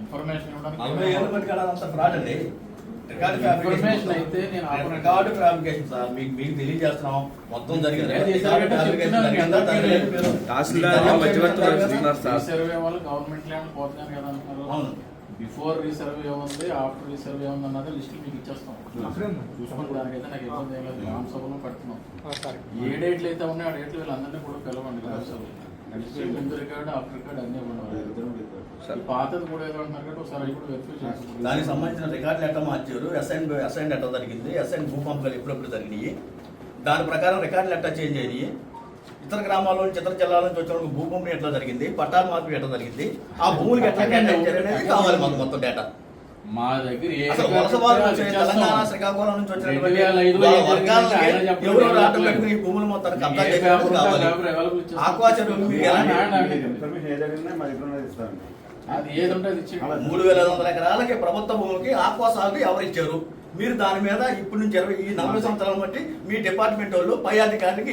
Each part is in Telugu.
ఇన్ఫర్మేషన్ రికార్డు ఫ్యాబ్రికేషన్ సార్ మీకు తెలియజేస్తున్నాం మొత్తం జరిగింది. సర్వే వాళ్ళు గవర్నమెంట్ ల్యాండ్ పోతున్నాను కదా అంటున్నారు. బిఫోర్ రీసర్వే ఉంది, ఆఫ్టర్ రీసర్వే ఉంది అన్నది లిస్ట్ మీకు ఇచ్చేస్తాం. చూసుకుని దానికైతే నాకు ఇబ్బంది ఏం లేదు. గ్రామ సభలో పెడుతున్నాం. ఏ డేట్లు అయితే ఉన్నాయో ఆ డేట్లు వీళ్ళందరినీ కూడా పిలవండి గ్రామ సభలో. ముందు రికార్డు ఆఫ్టర్ రికార్డు అన్నీ ఉండాలి. పాతది కూడా ఏదో అంటున్నారు కాబట్టి ఒకసారి ఇప్పుడు వెరిఫై చేస్తాం. దానికి సంబంధించిన రికార్డులు ఎట్లా మార్చారు, అసైన్ ఎట్లా జరిగింది, అసైన్ భూపంపకాలు ఎప్పుడెప్పుడు జరిగినాయి, దాని ప్రకారం రికార్డులు ఎట్లా చేంజ్ అయినాయి, ఇతర గ్రామాల నుంచి ఇతర జిల్లాల నుంచి వచ్చిన భూపంపం ఎట్లా జరిగింది, పట్టాల మార్పు ఎట్లా జరిగింది, ఆ భూములకి ఎట్లా కేటాయించారు అనేది కావాలి మాకు మొత్తం డేటా. మా దగ్గర తెలంగాణ శ్రీకాకుళం నుంచి వచ్చిన భూములు మొత్తం కబ్జా చేసి 3,500 ఎకరాలకి ప్రభుత్వ భూమికి ఆక్వా సాగు ఎవరు ఇచ్చారు? మీరు దాని మీద ఇప్పటి నుంచి 40 సంవత్సరాల బట్టి మీ డిపార్ట్మెంట్ వాళ్ళు పై అధికారికి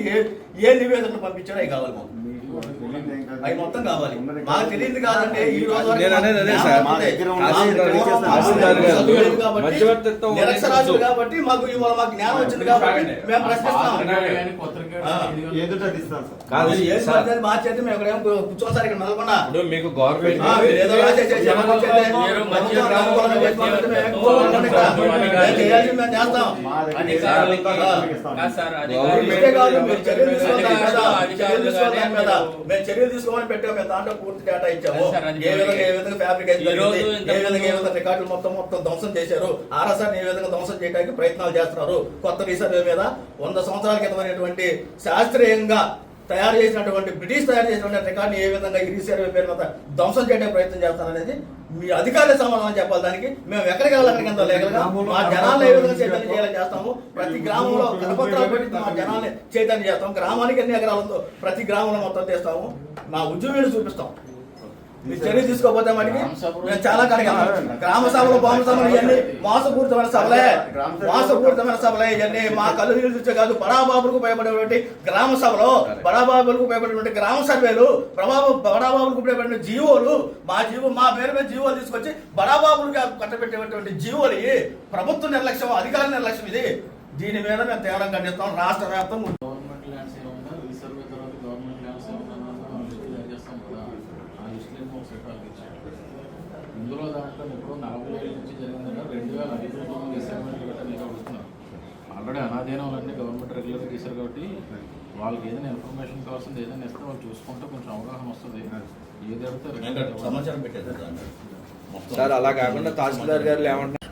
ఏ నివేదికలు పంపించారో అవి కావాలి మాకు. అవి మొత్తం కావాలి. మాకు తెలియదు కాదంటే ఈ రోజు నిరక్షరాజులు కాబట్టి మాకు ఇవాళ మాకు జ్ఞానం వచ్చింది కాబట్టి మేము ప్రశ్నిస్తాం. మార్చేది మేము ఇక్కడ కూర్చోసారి ఇక్కడ నల్గొండ మీకు గవర్నమెంట్ చర్యలు తీసుకోమని పెట్టాము. మేము దాంట్లో పూర్తి డేటా ఇచ్చాము. ఏ విధంగా ఫ్యాబ్రికేషన్ జరిగింది, ఏ విధంగా రికార్డులు మొత్తం ధ్వంసం చేశారు, ఆర్ఎస్ఆర్ ఏ విధంగా ధ్వంసం చేయడానికి ప్రయత్నాలు చేస్తున్నారు. కొత్త రీసర్వే మీద 100 సంవత్సరాల క్రితమైనటువంటి శాస్త్రీయంగా తయారు చేసినటువంటి బ్రిటిష్ తయారు చేసినటువంటి రికార్డుని ఏ విధంగా ఈ రీసర్వే పేరు మీద ధ్వంసం చేయడానికి ప్రయత్నం చేస్తారనేది మీ అధికారుల సమాధానం చెప్పాలి. దానికి మేము ఎక్కడికి వెళ్ళాలి, అక్కడికి ఎంత లేకగా మా జనాలను ఏ విధంగా చైతన్యం చేయాలని చేస్తాము. ప్రతి గ్రామంలో కరపత్రాలు పెట్టి మా జనాన్ని చైతన్యం చేస్తాము. గ్రామానికి ఎన్ని ఎకరాలు ఉందో ప్రతి గ్రామంలో మొత్తం తీస్తాము. మా ఉద్యోగులు చూపిస్తాం. మీరు చర్యలు తీసుకోకపోతే మనకి మేము చాలా కడిగా గ్రామ సభలు బాంబు సభలు ఇవన్నీ మోసపూరితమైన సభలే ఇవన్నీ మా కళ్ళు నీళ్ళు చూసే కాదు. బడాబాబులకు భయపడేటువంటి గ్రామ సభలో, బడాబాబులకు భయపడేటువంటి గ్రామ సర్వేలు, బడాబాబులకు భయపడిన జీవోలు, మా పేరు మీద జీవోలు తీసుకొచ్చి బడాబాబులకు కట్టబెట్టేటువంటి జీవోలు ప్రభుత్వ నిర్లక్ష్యం, అధికారుల నిర్లక్ష్యం. ఇది దీని మీద మేము తీవ్రంగా ఖండిస్తాం. రాష్ట్ర వ్యాప్తంగా ఇందులో దాంట్లో ఇప్పుడు 40 నుంచి జరిగిందన్న 2005 అసైన్మెంట్ మీరు అడుగుతున్నారు. ఆల్రెడీ అనాధీనాలన్నీ గవర్నమెంట్ రెగ్యులర్గా చేశారు కాబట్టి వాళ్ళకి ఏదైనా ఇన్ఫర్మేషన్ కావాల్సింది ఏదైనా ఇస్తే వాళ్ళు చూసుకుంటే కొంచెం అవగాహన వస్తుంది. ఏది అడిగితే సమాచారం పెట్టేది సార్. అలా కాకుండా తహసీల్దార్ గారు ఏమంటారు?